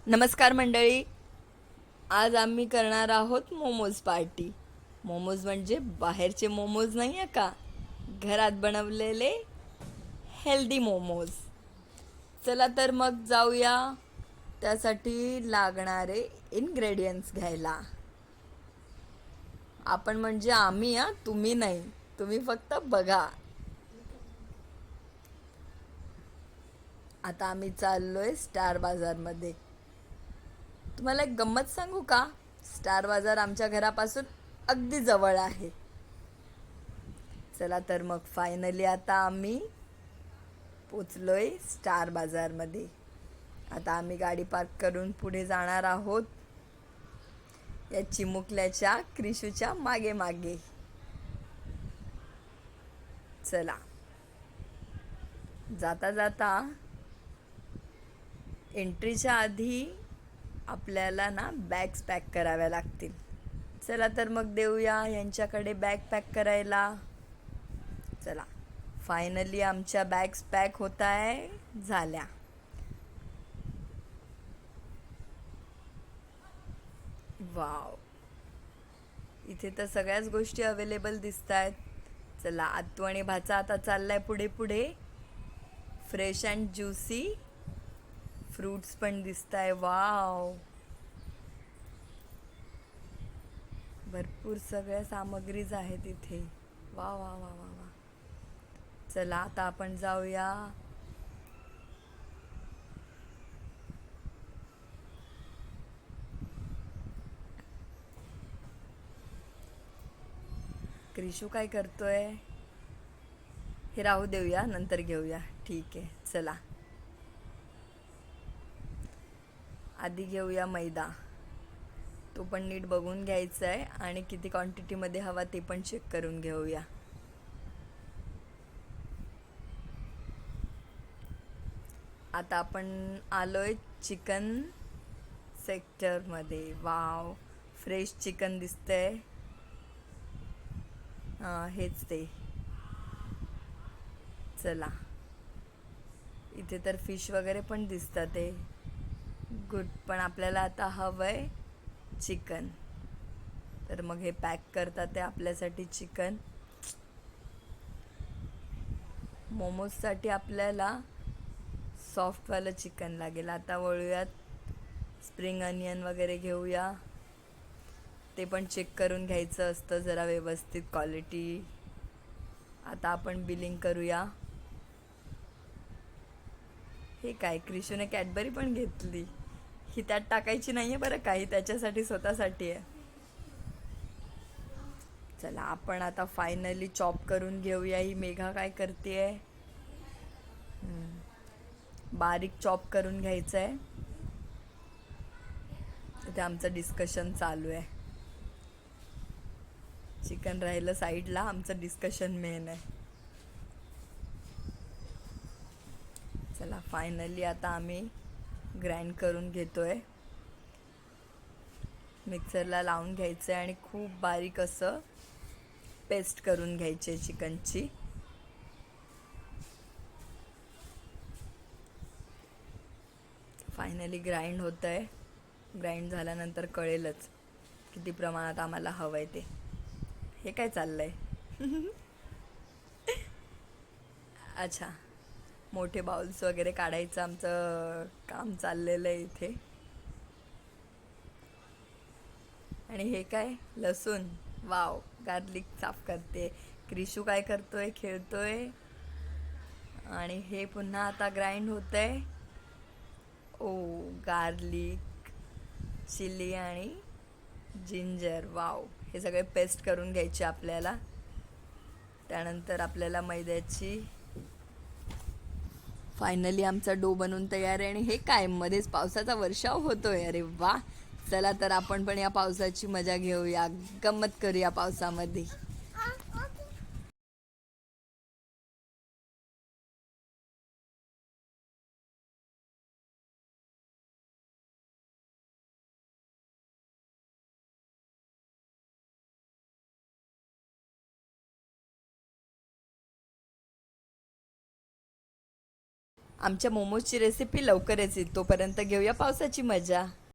नमस्कार मंडळी. आज आम्ही करणार आहोत मोमोज पार्टी. मोमोज म्हणजे बाहेरचे मोमोज नाही आहे का, घरात बनवलेले हेल्दी मोमोज. चला तर मग जाऊया त्यासाठी लागणारे इन्ग्रेडियंट्स घ्यायला. आपण म्हणजे आम्ही, तुम्ही नाही. तुम्ही फक्त बघा. आता आम्ही चाललोय स्टार बाजारमध्ये. तुम्हाला एक गंमत सांगू का? स्टार बाजार आमच्या घरापासून अगदी जवळ आहे. चला तर मग फायनली आता आम्ही पोचलोय स्टार बाजारमध्ये. आता आम्ही गाडी पार्क करून पुढे जाणार आहोत या चिमुकल्याच्या क्रिशूच्या मागे मागे. चला, जाता जाता एंट्रीच्या आधी आपल्याला ना बॅग्स पॅक कराव्या लागतील. चला तर मग देऊया यांच्याकडे बॅग पॅक करायला. चला, फायनली आमच्या बॅग्स पॅक होत आहे झाल्या. वाव, इथे तर सगळ्याच गोष्टी अवेलेबल दिसत आहेत. चला, आत्तू आणि भाचा आता चाललाय पुढे पुढे. फ्रेश अँड ज्युसी फ्रूट्स पण दिसत आहे. वाव, भरपूर सगळ्या सामग्रीज आहेत इथे. वा वा वा वा वा. चला आता आपण जाऊया क्रिशू काय करतोय? हे राहू देऊया, नंतर घेऊया. ठीक आहे, चला. आधी घेऊया मैदा. तो पण नीट बघून घ्यायचा आहे आणि किती क्वांटिटीमध्ये हवा ते पण चेक करून घेऊया. आता आपण आलोय चिकन सेक्टरमध्ये. वाव, फ्रेश चिकन दिसतंय. हां, हेच ते. चला, इथे तर फिश वगैरे पण दिसतात ते. गुड, पण आपल्याला आता हवंय चिकन. तर मग हे पॅक करतात ते आपल्यासाठी चिकन. मोमोजसाठी आपल्याला सॉफ्टवालं चिकन लागेल. आता वळूयात, स्प्रिंग अनियन वगैरे घेऊया. ते पण चेक करून घ्यायचं असतं जरा व्यवस्थित क्वालिटी. आता आपण बिलिंग करूया. हे काय, क्रिशूने कॅडबरी पण घेतली. ही त्यात टाकायची नाही आहे बरं, काही त्याच्यासाठी स्वतःसाठी आहे. चला, आपण आता फायनली चॉप करून घेऊया. ही मेघा काय करते? बारीक चॉप करून घ्यायचं आहे. इथे आमचं डिस्कशन चालू आहे. चिकन राहिलं साईडला, आमचं डिस्कशन मेन आहे. चला, फायनली आता आम्ही ग्राइंड करून घेतोय. मिक्सरला लावून घ्यायचं आहे आणि खूप बारीक असं पेस्ट करून घ्यायची आहे चिकनची. फायनली ग्राइंड होतं आहे. ग्राइंड झाल्यानंतर कळेलच किती प्रमाणात आम्हाला हवं आहे ते. हे काय चाललं आहे? अच्छा, मोठे बाउल्स वगैरे काढायचं आमचं काम चाललेलं आहे इथे. आणि हे काय, लसूण. वाव, गार्लिक साफ करते. क्रिशू काय करतोय? खेळतोय. आणि हे पुन्हा आता ग्राइंड होतंय. ओ, गार्लिक, चिली आणि जिंजर. वाव, हे सगळे पेस्ट करून घ्यायचे आपल्याला. त्यानंतर आपल्याला मैद्याची. फायनली आमचा डो बनवून तयार आहे. आणि हे काय, मध्येच पावसाचा वर्षाव होतोय. अरे वा. चला तर आपण पण या पावसाची मजा घेऊया, गंमत करूया पावसामध्ये. आमच्या मोमोजची रेसिपी लवकरच येईल. तोपर्यंत घेऊया पावसाची मजा.